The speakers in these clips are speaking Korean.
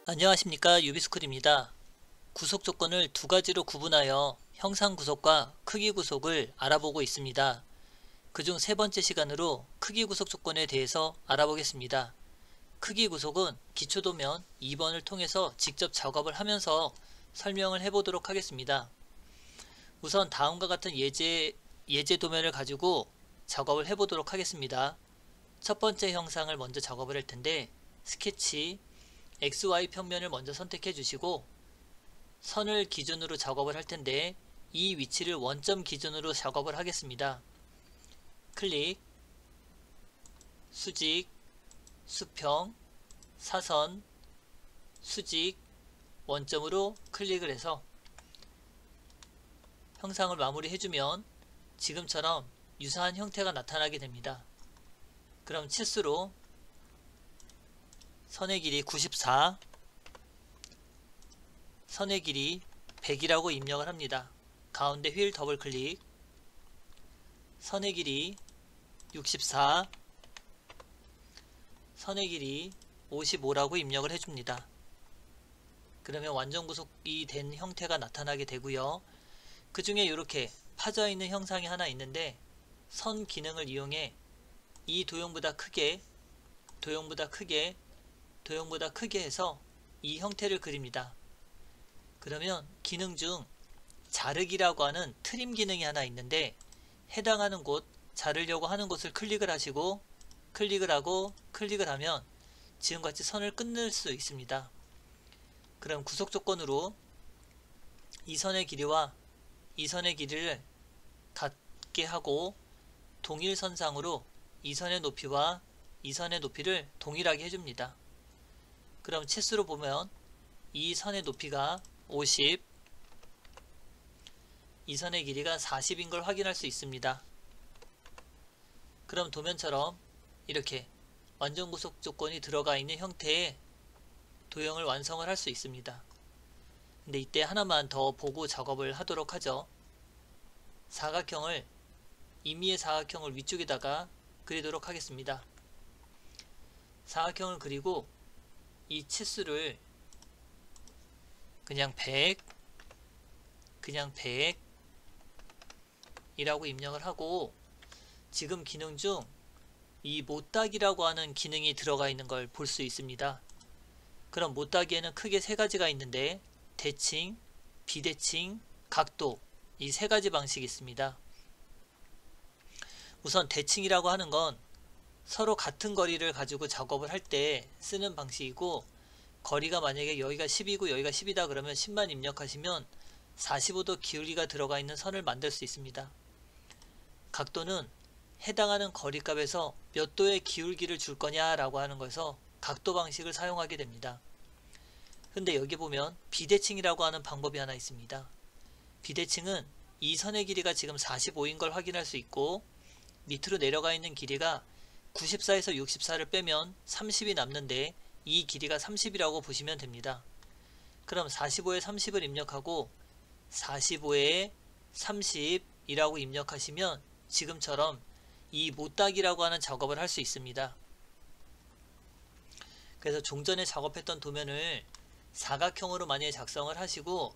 안녕하십니까, 유비스쿨입니다. 구속 조건을 두 가지로 구분하여 형상 구속과 크기 구속을 알아보고 있습니다. 그중 세 번째 시간으로 크기 구속 조건에 대해서 알아보겠습니다. 크기 구속은 기초도면 2번을 통해서 직접 작업을 하면서 설명을 해보도록 하겠습니다. 우선 다음과 같은 예제 도면을 가지고 작업을 해보도록 하겠습니다. 첫 번째 형상을 먼저 작업을 할 텐데, 스케치 XY 평면을 먼저 선택해 주시고 선을 기준으로 작업을 할 텐데, 이 위치를 원점 기준으로 작업을 하겠습니다. 클릭, 수직, 수평, 사선, 수직, 원점으로 클릭을 해서 형상을 마무리 해주면 지금처럼 유사한 형태가 나타나게 됩니다. 그럼 치수로 선의 길이 94, 선의 길이 100이라고 입력을 합니다. 가운데 휠 더블 클릭, 선의 길이 64, 선의 길이 55라고 입력을 해줍니다. 그러면 완전 구속이 된 형태가 나타나게 되고요. 그 중에 이렇게 파져 있는 형상이 하나 있는데, 선 기능을 이용해 이 도형보다 크게, 도형보다 크게, 도형보다 크게 해서 이 형태를 그립니다. 그러면 기능 중 자르기라고 하는 트림 기능이 하나 있는데, 해당하는 곳, 자르려고 하는 곳을 클릭을 하시고 클릭을 하고 클릭을 하면 지금같이 선을 끊을 수 있습니다. 그럼 구속 조건으로 이 선의 길이와 이 선의 길이를 같게 하고 동일 선상으로 이 선의 높이와 이 선의 높이를 동일하게 해줍니다. 그럼 치수로 보면 이 선의 높이가 50, 이 선의 길이가 40인 걸 확인할 수 있습니다. 그럼 도면처럼 이렇게 완전 구속 조건이 들어가 있는 형태의 도형을 완성을 할 수 있습니다. 근데 이때 하나만 더 보고 작업을 하도록 하죠. 사각형을, 임의의 사각형을 위쪽에다가 그리도록 하겠습니다. 사각형을 그리고 이 치수를 그냥 100 이라고 입력을 하고, 지금 기능 중 이 못따기라고 하는 기능이 들어가 있는 걸 볼 수 있습니다. 그럼 못따기에는 크게 세 가지가 있는데, 대칭, 비대칭, 각도, 이 세 가지 방식이 있습니다. 우선 대칭이라고 하는 건 서로 같은 거리를 가지고 작업을 할 때 쓰는 방식이고, 거리가 만약에 여기가 10이고 여기가 10이다 그러면 10만 입력하시면 45도 기울기가 들어가 있는 선을 만들 수 있습니다. 각도는 해당하는 거리값에서 몇 도의 기울기를 줄 거냐 라고 하는 거에서 각도 방식을 사용하게 됩니다. 근데 여기 보면 비대칭이라고 하는 방법이 하나 있습니다. 비대칭은 이 선의 길이가 지금 45인 걸 확인할 수 있고, 밑으로 내려가 있는 길이가 94에서 64를 빼면 30이 남는데, 이 길이가 30이라고 보시면 됩니다. 그럼 45에 30을 입력하고 45에 30이라고 입력하시면 지금처럼 이 못따기라고 하는 작업을 할 수 있습니다. 그래서 종전에 작업했던 도면을 사각형으로 만약에 작성을 하시고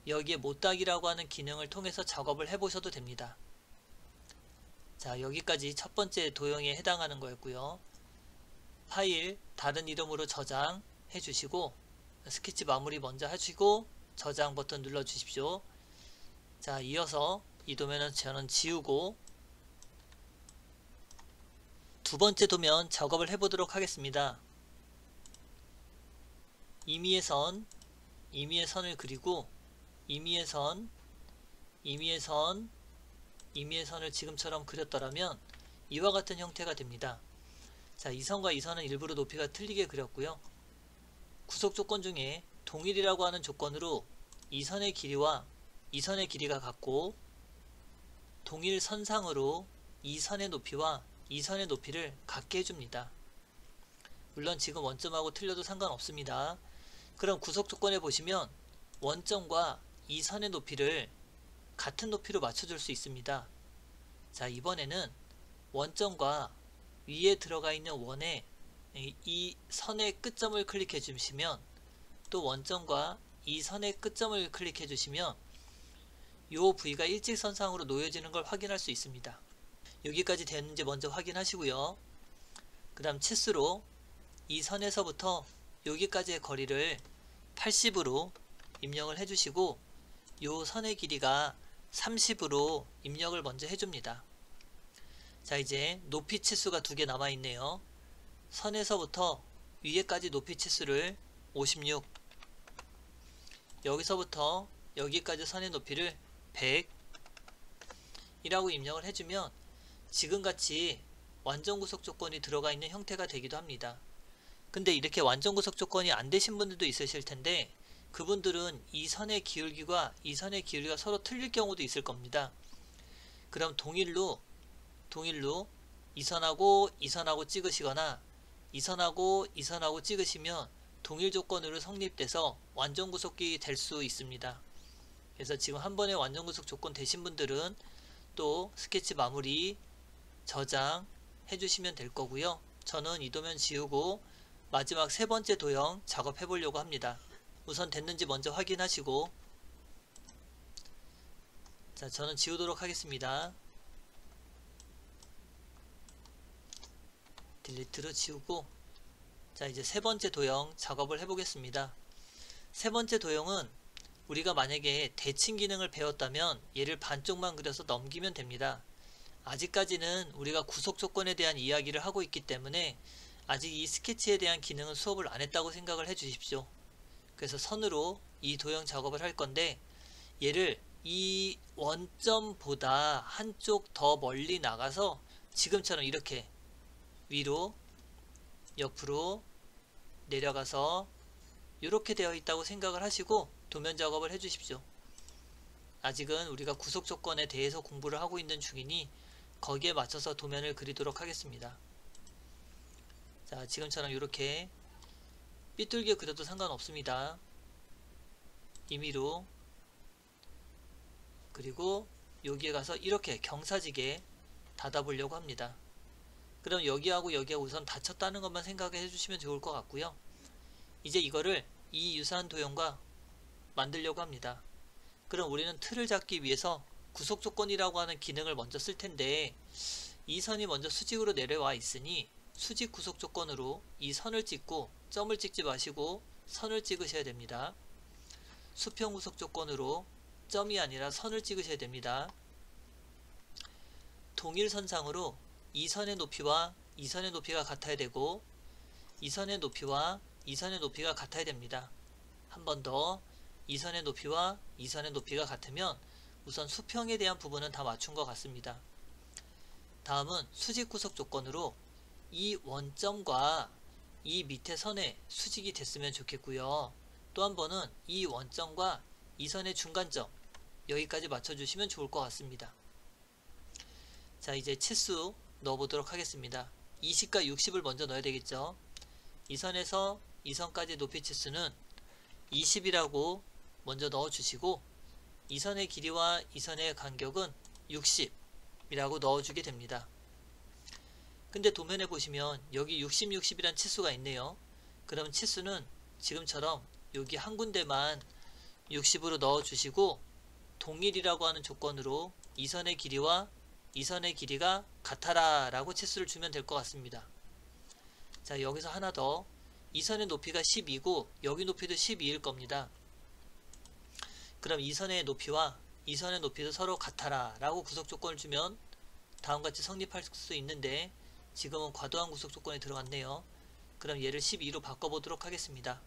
여기에 못따기라고 하는 기능을 통해서 작업을 해보셔도 됩니다. 자, 여기까지 첫 번째 도형에 해당하는 거였고요. 파일 다른 이름으로 저장해 주시고 스케치 마무리 먼저 하시고 저장 버튼 눌러 주십시오. 자, 이어서 이 도면은 저는 지우고 두 번째 도면 작업을 해보도록 하겠습니다. 임의의 선을 그리고 임의의 선을 지금처럼 그렸더라면 이와 같은 형태가 됩니다. 자, 이 선과 이 선은 일부러 높이가 틀리게 그렸고요. 구속 조건 중에 동일이라고 하는 조건으로 이 선의 길이와 이 선의 길이가 같고, 동일 선상으로 이 선의 높이와 이 선의 높이를 같게 해줍니다. 물론 지금 원점하고 틀려도 상관없습니다. 그럼 구속 조건에 보시면 원점과 이 선의 높이를 같은 높이로 맞춰줄 수 있습니다. 자, 이번에는 원점과 위에 들어가 있는 원에 이 선의 끝점을 클릭해 주시면 또 원점과 이 선의 끝점을 클릭해 주시면 이 부위가 일직선상으로 놓여지는 걸 확인할 수 있습니다. 여기까지 됐는지 먼저 확인하시고요. 그 다음 치수로 이 선에서부터 여기까지의 거리를 80으로 입력을 해주시고 이 선의 길이가 30으로 입력을 먼저 해줍니다. 자, 이제 높이 치수가 두 개 남아있네요. 선에서부터 위에까지 높이 치수를 56, 여기서부터 여기까지 선의 높이를 100 이라고 입력을 해주면 지금같이 완전구속 조건이 들어가 있는 형태가 되기도 합니다. 근데 이렇게 완전구속 조건이 안 되신 분들도 있으실 텐데 그분들은 이 선의 기울기가 서로 틀릴 경우도 있을 겁니다. 그럼 동일로 이 선하고 찍으시거나 이 선하고 찍으시면 동일 조건으로 성립돼서 완전구속이 될 수 있습니다. 그래서 지금 한 번에 완전구속 조건 되신 분들은 또 스케치 마무리 저장 해주시면 될 거고요. 저는 이 도면 지우고 마지막 세 번째 도형 작업해 보려고 합니다. 우선 됐는지 먼저 확인하시고, 자, 저는 지우도록 하겠습니다. 딜리트로 지우고, 자, 이제 세 번째 도형 작업을 해 보겠습니다. 세 번째 도형은 우리가 만약에 대칭 기능을 배웠다면 얘를 반쪽만 그려서 넘기면 됩니다. 아직까지는 우리가 구속 조건에 대한 이야기를 하고 있기 때문에 아직 이 스케치에 대한 기능은 수업을 안 했다고 생각을 해 주십시오. 그래서 선으로 이 도형 작업을 할 건데 얘를 이 원점보다 한쪽 더 멀리 나가서 지금처럼 이렇게 위로 옆으로 내려가서 이렇게 되어 있다고 생각을 하시고 도면 작업을 해 주십시오. 아직은 우리가 구속 조건에 대해서 공부를 하고 있는 중이니 거기에 맞춰서 도면을 그리도록 하겠습니다. 자, 지금처럼 이렇게 삐뚤게 그려도 상관없습니다. 임의로, 그리고 여기에 가서 이렇게 경사지게 닫아보려고 합니다. 그럼 여기하고 우선 닫혔다는 것만 생각해 주시면 좋을 것 같고요. 이제 이거를 이 유사한 도형과 만들려고 합니다. 그럼 우리는 틀을 잡기 위해서 구속 조건이라고 하는 기능을 먼저 쓸 텐데 이 선이 먼저 수직으로 내려와 있으니 수직 구속 조건으로 이 선을 찍고 점을 찍지 마시고 선을 찍으셔야 됩니다. 수평 구속 조건으로 점이 아니라 선을 찍으셔야 됩니다. 동일선상으로 이 선의 높이와 이 선의 높이가 같아야 되고 이 선의 높이와 이 선의 높이가 같아야 됩니다. 한 번 더 이 선의 높이와 이 선의 높이가 같으면 우선 수평에 대한 부분은 다 맞춘 것 같습니다. 다음은 수직 구속 조건으로 이 원점과 이 밑에 선에 수직이 됐으면 좋겠고요. 또 한 번은 이 원점과 이 선의 중간점 여기까지 맞춰주시면 좋을 것 같습니다. 자, 이제 치수 넣어보도록 하겠습니다. 20과 60을 먼저 넣어야 되겠죠. 이 선에서 이 선까지 높이 치수는 20이라고 먼저 넣어주시고 이 선의 길이와 이 선의 간격은 60이라고 넣어주게 됩니다. 근데 도면에 보시면 여기 60, 60이란 치수가 있네요. 그럼 치수는 지금처럼 여기 한 군데만 60으로 넣어주시고 동일이라고 하는 조건으로 이 선의 길이와 이 선의 길이가 같아라 라고 치수를 주면 될 것 같습니다. 자, 여기서 하나 더, 이 선의 높이가 12고 여기 높이도 12일 겁니다. 그럼 이 선의 높이와 이 선의 높이도 서로 같아라 라고 구속 조건을 주면 다음같이 성립할 수 있는데 지금은 과도한 구속 조건이 들어갔네요. 그럼 얘를 12로 바꿔보도록 하겠습니다.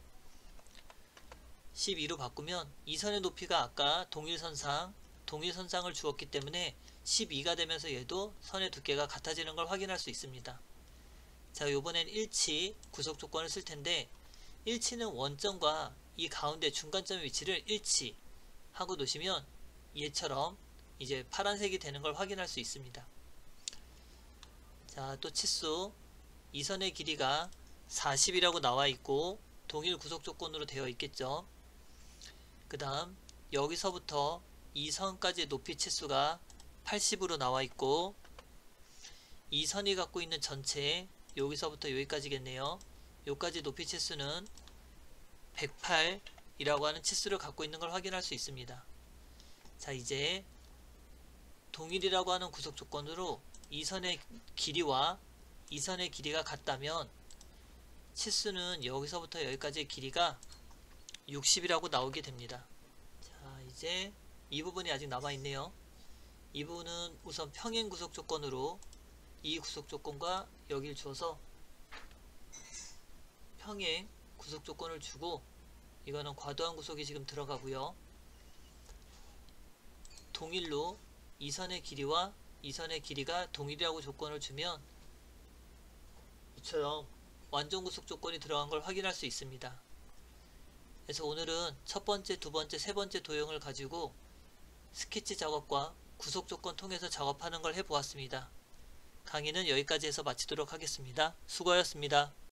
12로 바꾸면 이 선의 높이가 아까 동일선상을 주었기 때문에 12가 되면서 얘도 선의 두께가 같아지는 걸 확인할 수 있습니다. 자, 요번엔 일치 구속 조건을 쓸 텐데 일치는 원점과 이 가운데 중간점 위치를 일치 하고 놓으시면 얘처럼 이제 파란색이 되는 걸 확인할 수 있습니다. 자, 또 치수 이 선의 길이가 40이라고 나와 있고 동일 구속 조건으로 되어 있겠죠. 그 다음 여기서부터 이 선까지의 높이 치수가 80으로 나와 있고 이 선이 갖고 있는 전체 여기서부터 여기까지겠네요. 여기까지 높이 치수는 108이라고 하는 치수를 갖고 있는 걸 확인할 수 있습니다. 자, 이제 동일이라고 하는 구속 조건으로 이 선의 길이와 이 선의 길이가 같다면 치수는 여기서부터 여기까지의 길이가 60이라고 나오게 됩니다. 자, 이제 이 부분이 아직 남아있네요. 이 부분은 우선 평행 구속 조건으로 이 구속 조건과 여기를 주어서 평행 구속 조건을 주고, 이거는 과도한 구속이 지금 들어가고요. 동일로 이 선의 길이와 이 선의 길이가 동일이라고 조건을 주면 이처럼 완전 구속 조건이 들어간 걸 확인할 수 있습니다. 그래서 오늘은 첫 번째, 두 번째, 세 번째 도형을 가지고 스케치 작업과 구속 조건 통해서 작업하는 걸 해보았습니다. 강의는 여기까지 해서 마치도록 하겠습니다. 수고하셨습니다.